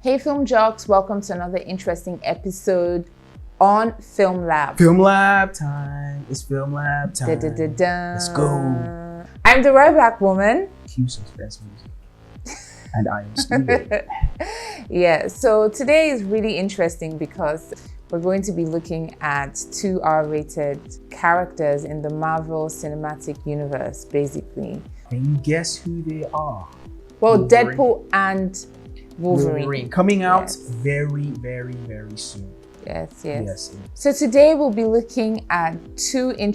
Hey Film Jocks, welcome to another interesting episode on Filmlab. Filmlab time. It's Filmlab time. Da, da, da, da. Let's go. I'm the Right Black Woman. Cue suspense music. And I am Steven. Yeah, so today is really interesting because we're going to be looking at two R-rated characters in the Marvel Cinematic Universe, basically. Can you guess who they are? Well, Wolverine. Deadpool and Wolverine. Coming out Yes. very soon. Yes. So today we'll be looking at reviewing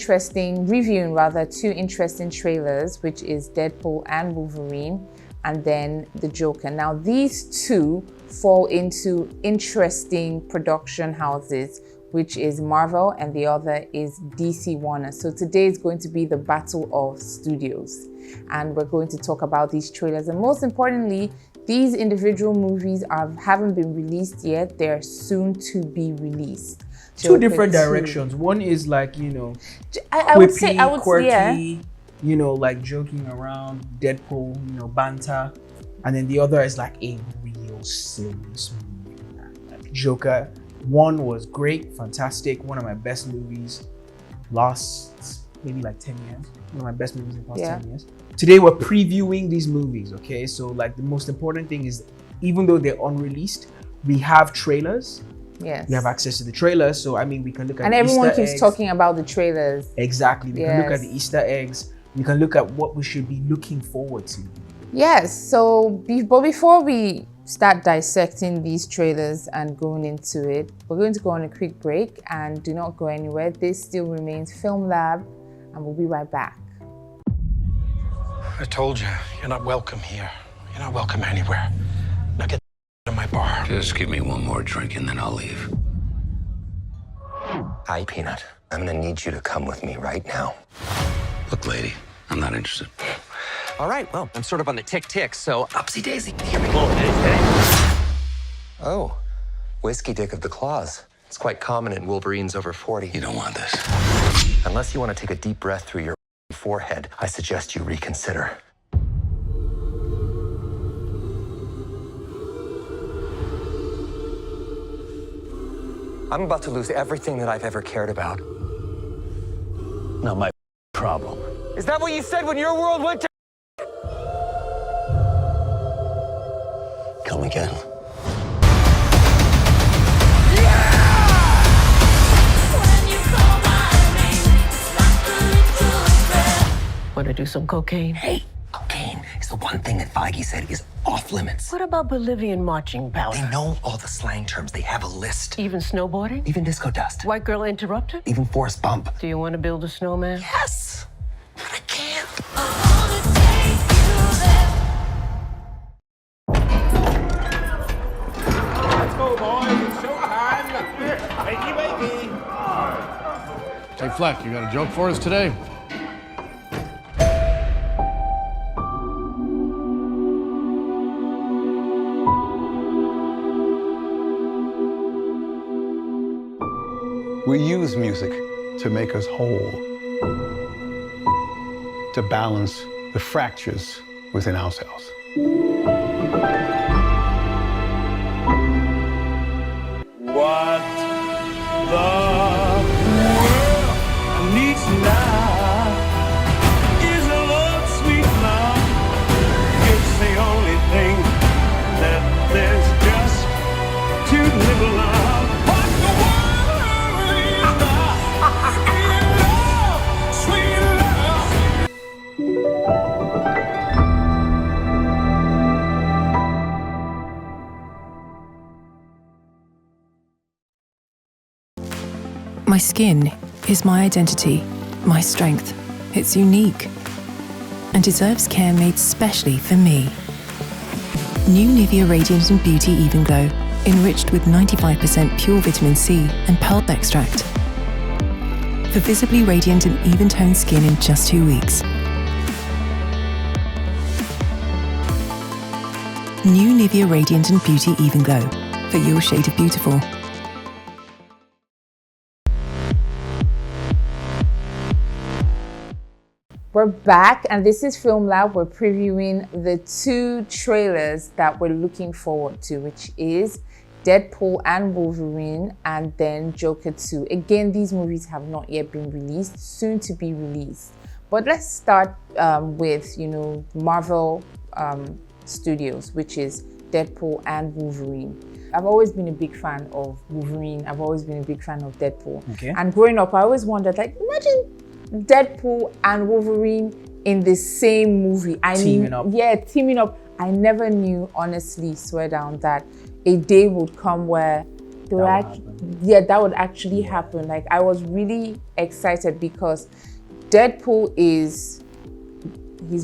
two interesting trailers, which is Deadpool and Wolverine, and then the Joker. Now these two fall into interesting production houses, which is Marvel and the other is DC Warner. So today is going to be the battle of studios. And we're going to talk about these trailers. And most importantly, these individual movies haven't been released yet. They're soon to be released. Two different directions. One is like, I would say, quirky, yeah. like joking around, Deadpool, banter. And then the other is like a real serious movie. Like Joker, one was great, fantastic, one of my best movies last maybe like 10 years. One of my best movies in the past 10 years. Today we're previewing these movies, okay? So like the most important thing is, even though they're unreleased, we have trailers. Yes. We have access to the trailers, so I mean we can look at and the everyone Easter keeps eggs. talking about the trailers. Exactly. We can look at the Easter eggs. We can look at what we should be looking forward to. Yes. So, but before we start dissecting these trailers and going into it, we're going to go on a quick break, and do not go anywhere. This still remains Filmlab, and we'll be right back. I told you, you're not welcome here. You're not welcome anywhere. Now get to my bar. Just give me one more drink and then I'll leave. Hi, Peanut. I'm gonna need you to come with me right now. Look, lady, I'm not interested. All right, well, I'm sort of on the tick-tick, so upsy daisy. Here we go. Oh, whiskey dick of the claws. It's quite common in Wolverines over 40. You don't want this. Unless you want to take a deep breath through your forehead, I suggest you reconsider. I'm about to lose everything that I've ever cared about. Not my problem. Is that what you said when your world went to... Come again. Want to do some cocaine? Hey, cocaine is the one thing that Feige said is off limits. What about Bolivian marching powder? They know all the slang terms. They have a list. Even snowboarding? Even disco dust. White girl interrupted? Even force bump. Do you want to build a snowman? Yes! But I can't. Let's go, boys. It's showtime. Wakey. Hey, Fleck, you got a joke for us today? We use music to make us whole, to balance the fractures within ourselves. What the world needs now is a love, sweet love. It's the only thing that there's just too little of. What the world needs now is love, sweet love. My skin is my identity, my strength. It's unique and deserves care made specially for me. New Nivea Radiant and Beauty Even Glow, enriched with 95% pure vitamin C and pulp extract. For visibly radiant and even-toned skin in just 2 weeks. New Nivea Radiant and Beauty Even Glow, for your shade of beautiful. We're back, and this is Filmlab. We're previewing the 2 trailers that we're looking forward to, which is Deadpool and Wolverine, and then Joker 2. Again, these movies have not yet been released, soon to be released. But let's start with, Marvel Studios, which is Deadpool and Wolverine. I've always been a big fan of Wolverine. I've always been a big fan of Deadpool. Okay. And growing up, I always wondered, imagine Deadpool and Wolverine in the same movie. Teaming up. Yeah, teaming up. I never knew, honestly, swear down, that a day would come where that would actually happen. Like, I was really excited because Deadpool he's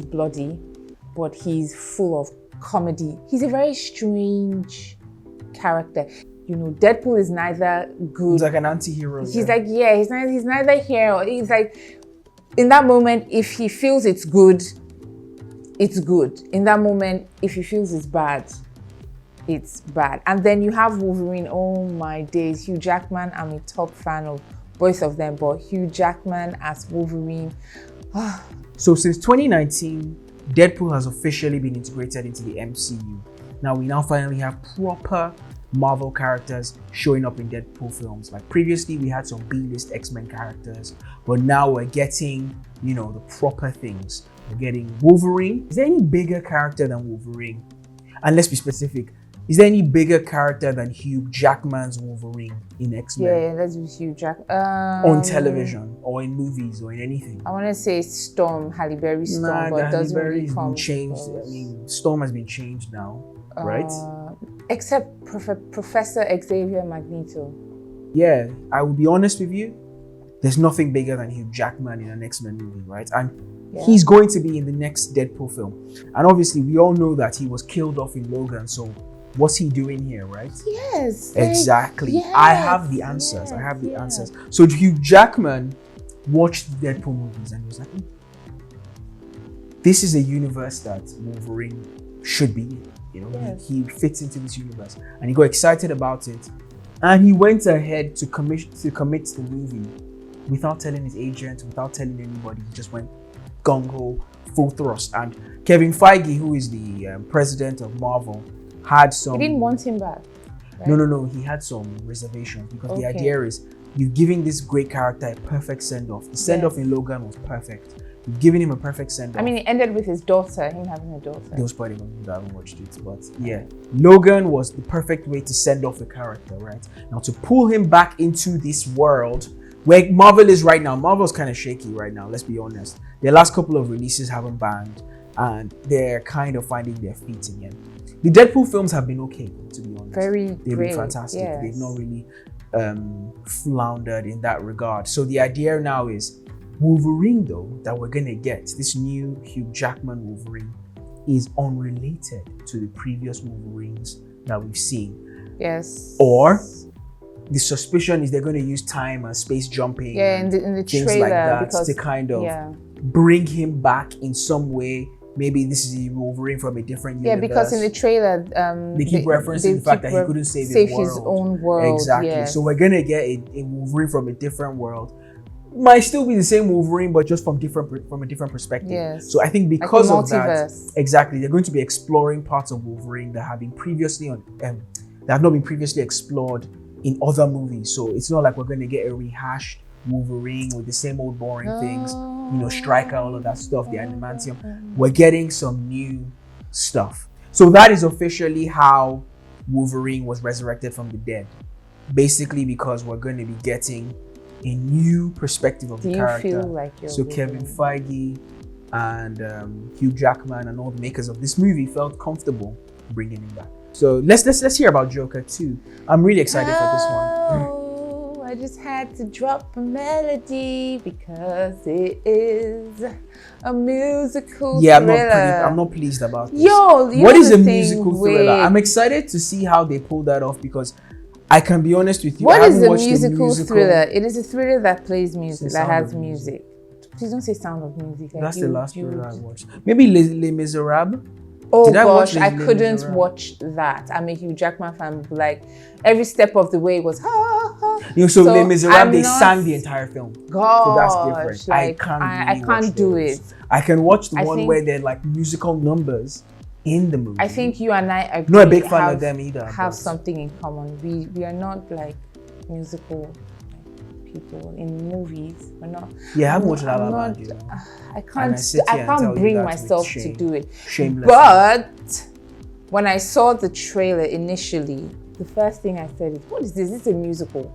bloody, but he's full of comedy. He's a very strange character. Deadpool is neither good. He's like an anti-hero. He's neither here or he's like, in that moment, if he feels it's good, it's good. In that moment, if he feels it's bad, it's bad. And then you have Wolverine. Oh my days. Hugh Jackman, I'm a top fan of both of them, but Hugh Jackman as Wolverine. So since 2019, Deadpool has officially been integrated into the MCU. Now we finally have proper Marvel characters showing up in Deadpool films. Like previously we had some B-list X-Men characters, but now we're getting, the proper things. We're getting Wolverine. Is there any bigger character than Wolverine? And let's be specific. Is there any bigger character than Hugh Jackman's Wolverine in X-Men? Yeah, let's do Hugh Jackman. On television or in movies or in anything? I want to say Storm, Halle Berry Storm, but it doesn't really come. Changed. I mean, Storm has been changed now, right? Except Professor Xavier Magneto. Yeah, I will be honest with you. There's nothing bigger than Hugh Jackman in an X-Men movie, right? And he's going to be in the next Deadpool film. And obviously, we all know that he was killed off in Logan, so what's he doing here, right? Yes. Exactly. Yes, I have the answers. I have the answers. So Hugh Jackman watched the Deadpool movies and he was like, this is a universe that Wolverine should be in. He fits into this universe. And he got excited about it. And he went ahead to commit the movie without telling his agent, without telling anybody. He just went gung-ho, full thrust. And Kevin Feige, who is the president of Marvel, had some... He didn't want him back. Right? No. He had some reservations because the idea is you're giving this great character a perfect send-off. The send-off in Logan was perfect. You've given him a perfect send-off. I mean, it ended with his daughter, him having a daughter. Those part of I haven't watched it, but yeah. Logan was the perfect way to send off a character, right? Now to pull him back into this world where Marvel is right now. Marvel's kind of shaky right now, let's be honest. Their last couple of releases haven't banged and they're kind of finding their feet again. The Deadpool films have been okay, to be honest. They've been fantastic. Yes. They've not really floundered in that regard. So the idea now is Wolverine, though, that we're gonna get, this new Hugh Jackman Wolverine, is unrelated to the previous Wolverines that we've seen. Yes. Or the suspicion is they're gonna use time and space jumping in the things trailer, like that because, to kind of bring him back in some way. Maybe this is a Wolverine from a different universe. Yeah, because in the trailer, they keep referencing the fact that he couldn't save his own world. Exactly. Yes. So we're gonna get a Wolverine from a different world. Might still be the same Wolverine, but just from a different perspective. Yes. So I think because like of that, exactly, they're going to be exploring parts of Wolverine that have been previously that have not been previously explored in other movies. So it's not like we're going to get a rehashed Wolverine with the same old boring things, Striker, all of that stuff, the adamantium. We're getting some new stuff. So that is officially how Wolverine was resurrected from the dead. Basically because we're going to be getting a new perspective of the character. Feel like so Kevin Feige and Hugh Jackman and all the makers of this movie felt comfortable bringing him back. So let's hear about Joker 2. I'm really excited for this one. I just had to drop a melody because it is a musical thriller. I'm not pleased about this. What is a musical thriller? I'm excited to see how they pull that off because I can be honest with you. What is a musical thriller? It is a thriller that plays music, that has music. Please don't say Sound of Music. That's the last thriller I watched. Maybe Les Miserables. Oh gosh, I couldn't watch that. I'm a Hugh Jackman fan. Like every step of the way was ha ha You know, so Les Miserables, I'm they not- sang the entire film. Gosh, So that's different. like, I really can't watch do those. it. I can watch the I one think- where they're like musical numbers in the movie. I think you and I agree. Not a big fan of them either. Have but- something in common. We are not like musical people in movies. We're not. Yeah, I haven't watched I'm La La not- Land, you know. I And I can't. sit I here and tell can't you bring that with myself to shame. do it. Shameless. But when I saw the trailer initially, the first thing I said is, "What is this? This is a musical."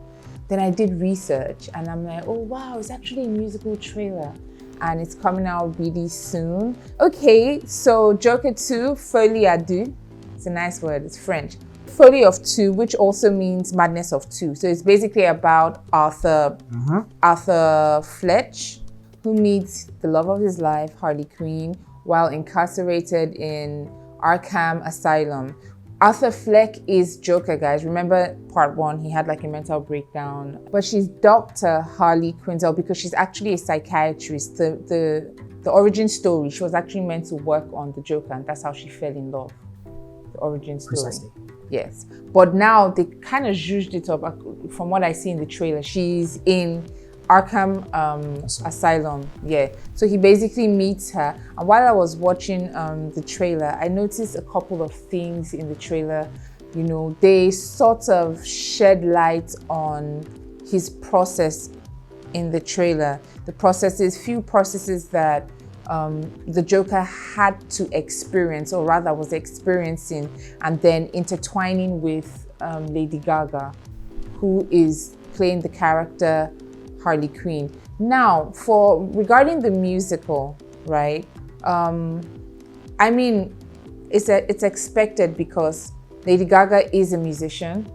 Then I did research, and I'm like, "Oh wow, it's actually a musical trailer." And it's coming out really soon. Okay, so Joker 2, Folie à Deux. It's a nice word, it's French. Folie of Two, which also means madness of two. So it's basically about Arthur Fletch, who meets the love of his life, Harley Quinn, while incarcerated in Arkham Asylum. Arthur Fleck is Joker, guys. Remember part 1, he had like a mental breakdown. But she's Dr. Harley Quinzel because she's actually a psychiatrist. The origin story, she was actually meant to work on the Joker, and that's how she fell in love. The origin story. Precisely. Yes. But now they kind of zhuzhed it up. From what I see in the trailer, she's in Arkham Asylum. Yeah. So he basically meets her. And while I was watching the trailer, I noticed a couple of things in the trailer. You know, they sort of shed light on his process in the trailer. The processes, few processes that the Joker had to experience, or rather was experiencing, and then intertwining with Lady Gaga, who is playing the character Harley Quinn. Now, regarding the musical, right? I mean, it's expected because Lady Gaga is a musician.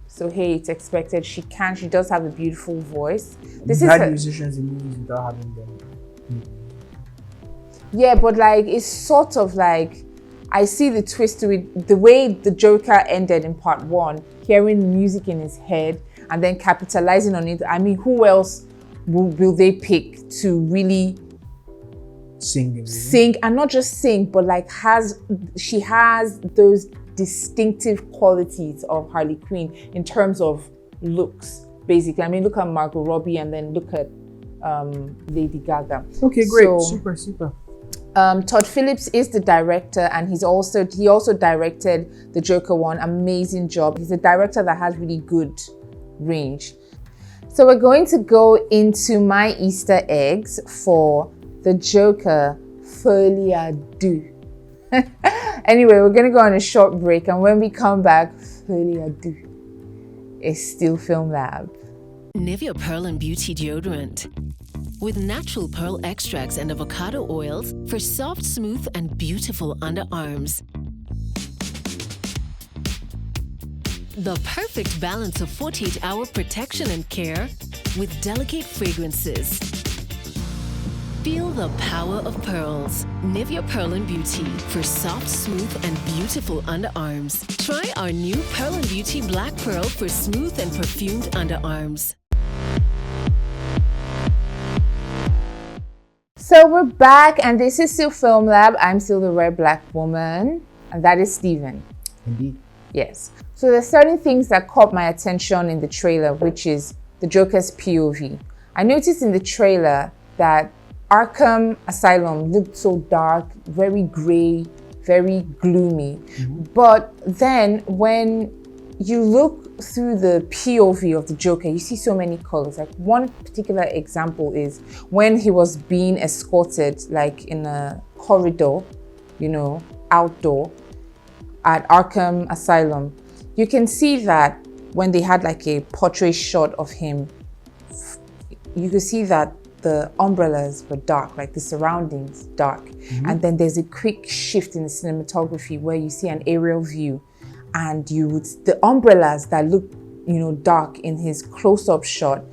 So hey, it's expected. She does have a beautiful voice. We've had musicians in movies without having them. Yeah, but like it's sort of like I see the twist to it. The way the Joker ended in part 1, hearing music in his head and then capitalizing on it. I mean, who else will they pick to really sing, and not just sing, but like she has those distinctive qualities of Harley Quinn in terms of looks, basically. I mean, look at Margot Robbie and then look at Lady Gaga. Okay, great. So, Super. Todd Phillips is the director, and he also directed the Joker one. Amazing job. He's a director that has really good range. So we're going to go into my Easter eggs for the Joker Folie à Deux. Anyway, we're going to go on a short break, and when we come back, Folie à Deux is still Filmlab. Nivea Pearl and Beauty Deodorant. With natural pearl extracts and avocado oils for soft, smooth, and beautiful underarms. The perfect balance of 48-hour protection and care with delicate fragrances. Feel the power of pearls. Nivea Pearl and Beauty for soft, smooth, and beautiful underarms. Try our new Pearl and Beauty Black Pearl for smooth and perfumed underarms. So we're back, and this is still Filmlab. I'm still the Red Black Woman, and that is Steven. Indeed. Yes. So there's certain things that caught my attention in the trailer, which is the Joker's POV. I noticed in the trailer that Arkham Asylum looked so dark, very gray, very gloomy. But then when you look through the POV of the Joker, you see so many colors. Like one particular example is when he was being escorted like in a corridor, you know, outdoor at Arkham Asylum. You can see that when they had like a portrait shot of him, you could see that the umbrellas were dark, like the surroundings dark. And then there's a quick shift in the cinematography where you see an aerial view, and the umbrellas that look, you know, dark in his close-up shot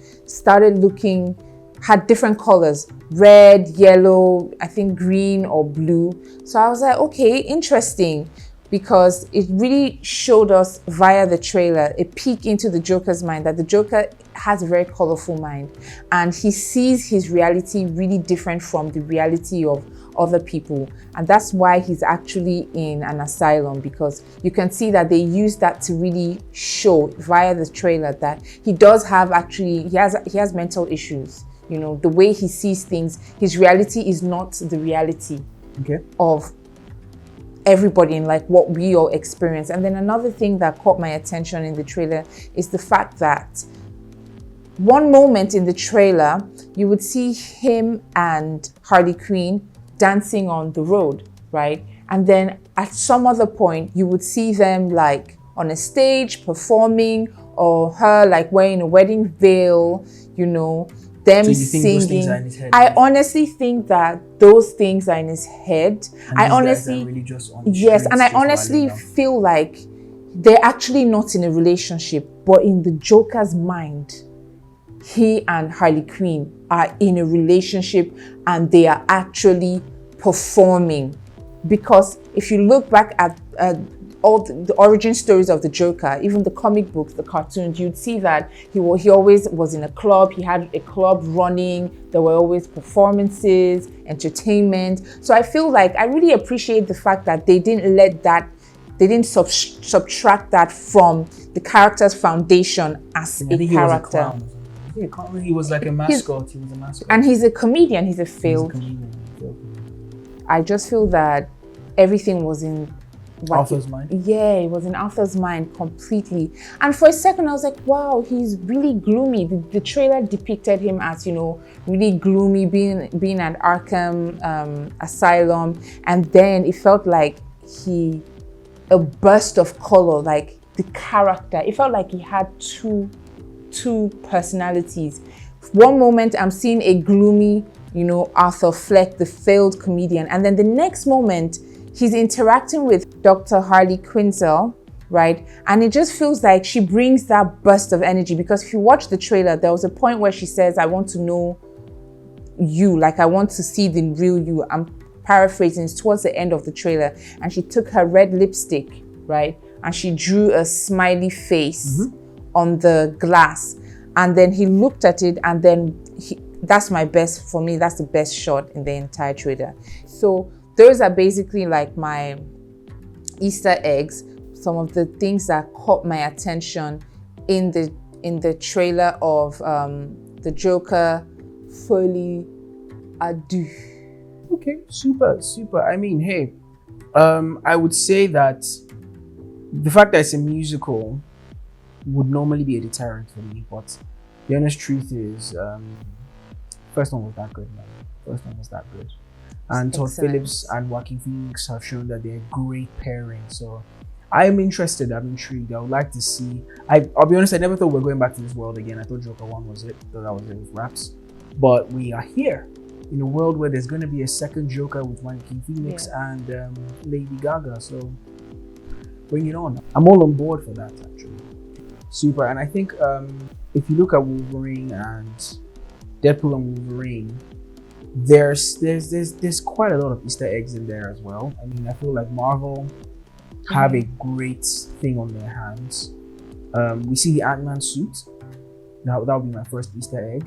had different colors, red, yellow, I think green or blue. So I was like, okay, interesting, because it really showed us via the trailer a peek into the Joker's mind, that the Joker has a very colorful mind, and he sees his reality really different from the reality of other people. And that's why he's actually in an asylum, because you can see that they use that to really show via the trailer that he does have he has mental issues. You know, the way he sees things, his reality is not the reality of everybody in like what we all experience. And then another thing that caught my attention in the trailer is the fact that one moment in the trailer, you would see him and Harley Quinn dancing on the road, right? And then at some other point, you would see them like on a stage performing, or her like wearing a wedding veil, you know, them So you think singing. those things are in his head? I honestly think that those things are in his head. And I these guys honestly, are really just on the yes, streets, and I just honestly wilding out. feel like they're actually not in a relationship, but in the Joker's mind, he and Harley Quinn are in a relationship and they are actually performing. Because if you look back at all the origin stories of the Joker, even the comic books, the cartoons, you'd see that he always was in a club. He had a club running. There were always performances, entertainment. So I feel like I really appreciate the fact that they didn't subtract that from the character's foundation as I a think he was a character. clown. He was like a mascot. He was a mascot. And he's a comedian. He's a He's a failed. comedian. I just feel that everything was in Arthur's mind? Yeah, it was in Arthur's mind completely. And for a second, I was like, wow, he's really gloomy. The trailer depicted him as, you know, really gloomy, being at Arkham Asylum. And then it felt like a burst of color, like the character. It felt like he had two personalities. One moment, I'm seeing a gloomy, you know, Arthur Fleck, the failed comedian. And then the next moment, he's interacting with Dr. Harley Quinzel, right? And it just feels like she brings that burst of energy, because if you watch the trailer, there was a point where she says, I want to know you, like I want to see the real you. I'm paraphrasing, it's towards the end of the trailer. And she took her red lipstick, right? And she drew a smiley face on the glass. And then he looked at it, and then that's the best shot in the entire trailer. So those are basically like my Easter eggs, some of the things that caught my attention in the trailer of the Joker, Folie, Deux. Okay, super. I mean, hey, I would say that the fact that it's a musical would normally be a deterrent for me, but the honest truth is, first one was that good, man. And Todd Phillips and Joaquin Phoenix have shown that they're a great pairing. So I'm interested, I'm intrigued. I would like to see. I'll be honest, I never thought we were going back to this world again. I thought Joker 1 was it, thought that was it with raps. But we are here in a world where there's going to be a second Joker with Joaquin Phoenix and Lady Gaga. So bring it on. I'm all on board for that, actually. Super. And I think if you look at Wolverine and Deadpool and Wolverine, there's quite a lot of Easter eggs in there as well. I mean, I feel like Marvel have a great thing on their hands. We see the Ant-Man suit. That would be my first Easter egg.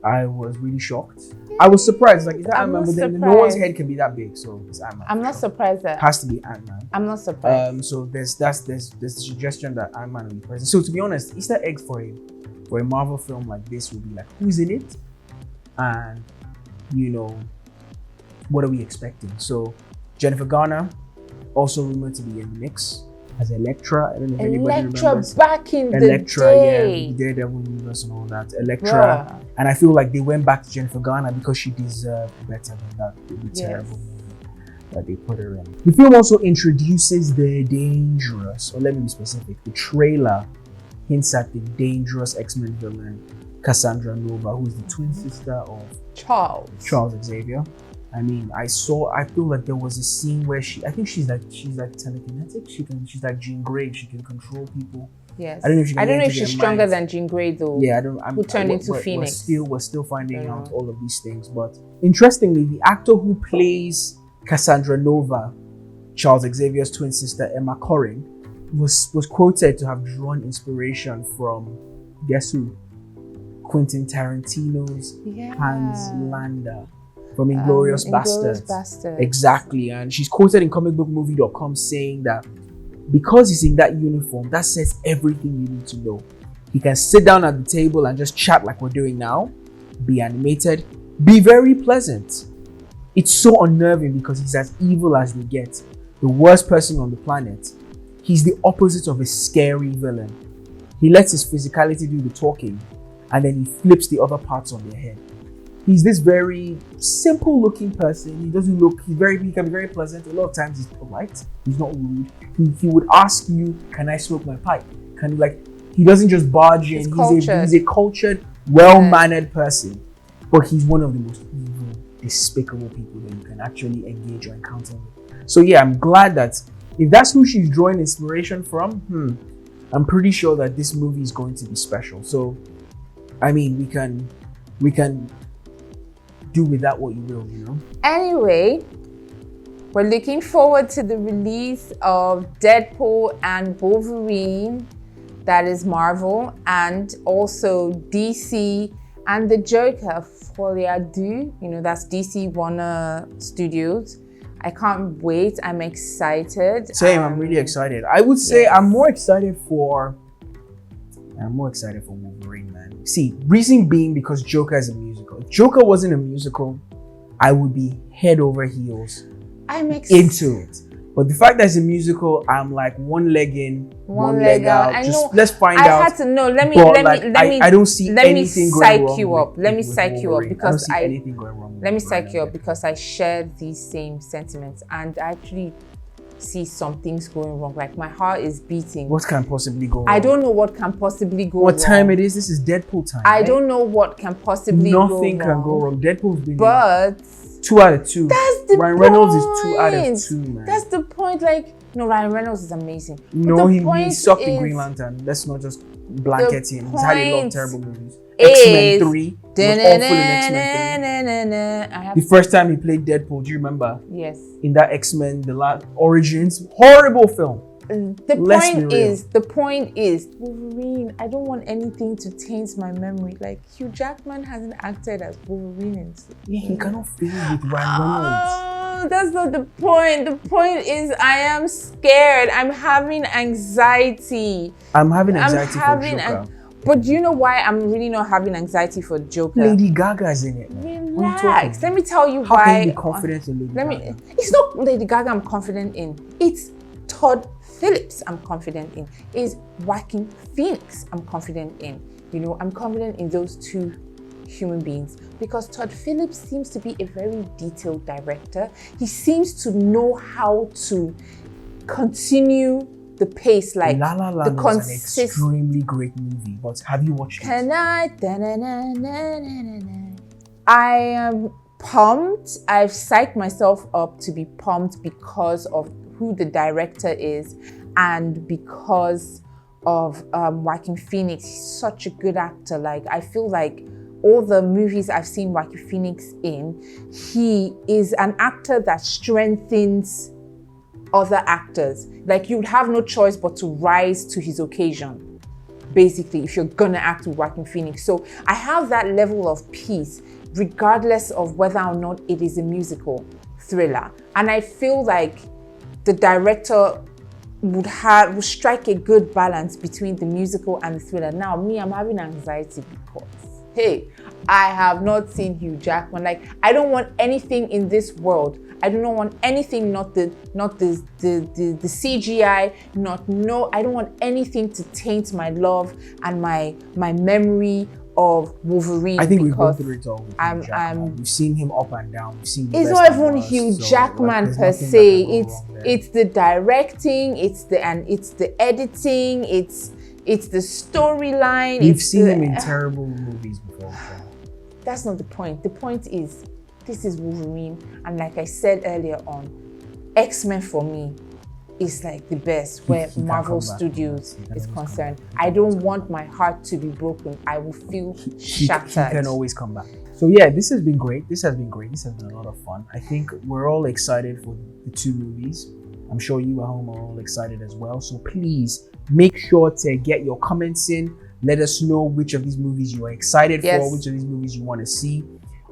I was really shocked. I was surprised. Like, is that Ant-Man? But then no one's head can be that big, so it's Ant-Man. I'm not surprised that it has to be Ant-Man. I'm not surprised. So there's the suggestion that Ant-Man will be present. So to be honest, Easter eggs for a Marvel film like this would be like, who's in it, and you know, what are we expecting? So Jennifer Garner, also rumored to be in the mix as Elektra. I don't know if anybody remembers. Back in Elektra, the day. yeah, Daredevil universe and all that. Elektra, and I feel like they went back to Jennifer Garner because she deserved better than that really terrible movie that they put her in. The film also introduces the dangerous, or let me be specific, the trailer hints at the dangerous X-Men villain Cassandra Nova, who is the twin sister of Charles Xavier. I mean, I feel like there was a scene where she's like telekinetic. She's like Jean Grey. She can control people. Yes. I don't know if she's stronger than Jean Grey though. Yeah, who turned into Pheonix. We're still finding out all of these things. But interestingly, the actor who plays Cassandra Nova, Charles Xavier's twin sister Emma Corrin, was quoted to have drawn inspiration from, guess who? Quentin Tarantino's Hans Landa from Inglourious Basterds. Exactly. And she's quoted in comicbookmovie.com saying that because he's in that uniform, that says everything you need to know. He can sit down at the table and just chat like we're doing now, be animated, be very pleasant. It's so unnerving because he's as evil as they get, the worst person on the planet. He's the opposite of a scary villain. He lets his physicality do the talking, and then he flips the other parts on their head. He's this very simple looking person. He can be very pleasant. A lot of times he's polite. He's not rude. He would ask you, can I smoke my pipe? He doesn't just barge in. He's a cultured, well-mannered person. But he's one of the most evil, despicable people that you can actually engage or encounter with. So yeah, I'm glad that if that's who she's drawing inspiration from, I'm pretty sure that this movie is going to be special. So, I mean, we can do with that what you will, you know? Anyway, we're looking forward to the release of Deadpool and Wolverine, that is Marvel, and also DC and the Joker, Folie, Deux, that's DC Warner Studios. I can't wait. I'm excited. Same, I'm really excited. I would say yes. I'm more excited for Wolverine, man. See, reason being because Joker is a musical. If Joker wasn't a musical, I would be head over heels into it. But the fact that it's a musical, I'm like one leg in, one leg out. Let's find out. I had to know. I don't see anything going wrong. Let me psych you up because I share these same sentiments, and I actually see some things going wrong. Like my heart is beating. What can possibly go wrong? I don't know what can possibly go wrong. What time it is? This is Deadpool time. I don't know what can possibly go wrong. Nothing can go wrong. Deadpool's been 2 out of 2. That's the Ryan point. Reynolds is 2 out of 2, man. That's the point. Ryan Reynolds is amazing. No, he sucked in Green Lantern. Let's not just blanket him. He's had a lot of terrible movies. X-Men 3 was awful in X-Men 3. The first time he played Deadpool, do you remember? Yes. In that X-Men, the last Origins, horrible film. The point is, Wolverine, I don't want anything to taint my memory. Like, Hugh Jackman hasn't acted as Wolverine. He cannot fit with Ryan Reynolds. Oh, that's not the point. The point is, I am scared. I'm having anxiety. I'm having anxiety for Joker. But do you know why I'm really not having anxiety for Joker? Lady Gaga's in it. Relax. Let me tell you why. How can you be confident in Lady Gaga? It's not Lady Gaga I'm confident in. It's Todd Phillips I'm confident in. It's Joaquin Pheonix I'm confident in. I'm confident in those two human beings because Todd Phillips seems to be a very detailed director. He seems to know how to continue the pace, like La La Land was an extremely great movie. But have you watched it? I am pumped. I've psyched myself up to be pumped because of who the director is and because of Joaquin Phoenix. He's such a good actor. Like, I feel like all the movies I've seen Joaquin Phoenix in, he is an actor that strengthens other actors. Like, you'd have no choice but to rise to his occasion, basically, if you're gonna act with Joaquin Phoenix. So I have that level of peace, regardless of whether or not it is a musical thriller. And I feel like the director would strike a good balance between the musical and the thriller. Now, me, I'm having anxiety because, hey, I have not seen Hugh Jackman. Like, I don't want anything in this world. I do not want anything, not the CGI, I don't want anything to taint my love and my memory of Wolverine. I think we've gone through it all with Hugh Jackman. We've seen him up and down. We've seen it's not even Hugh Jackman per se. It's the directing, it's the editing, it's the storyline. We've seen him in terrible movies before. That's not the point. The point is, this is Wolverine, and like I said earlier on, X-Men for me is like the best where Marvel Studios is concerned. I don't want my heart to be broken. I will feel shattered. He can always come back. So yeah, this has been great. This has been a lot of fun. I think we're all excited for the 2 movies. I'm sure you at home are all excited as well. So please make sure to get your comments in. Let us know which of these movies you are excited for, which of these movies you want to see.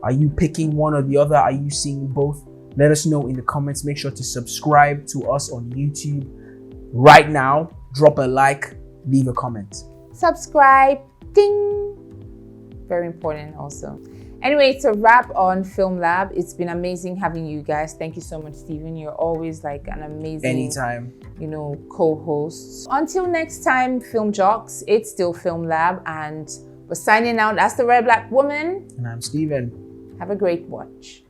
Are you picking one or the other? Are you seeing both? Let us know in the comments. Make sure to subscribe to us on YouTube right now. Drop a like, leave a comment. Subscribe, ding. Very important also. Anyway, it's a wrap on Filmlab. It's been amazing having you guys. Thank you so much, Stephen. You're always like an amazing, Anytime, co-host. Until next time, Film Jocks, it's still Filmlab, and we're signing out. That's the Red Black Woman. and I'm Steven. Have a great watch.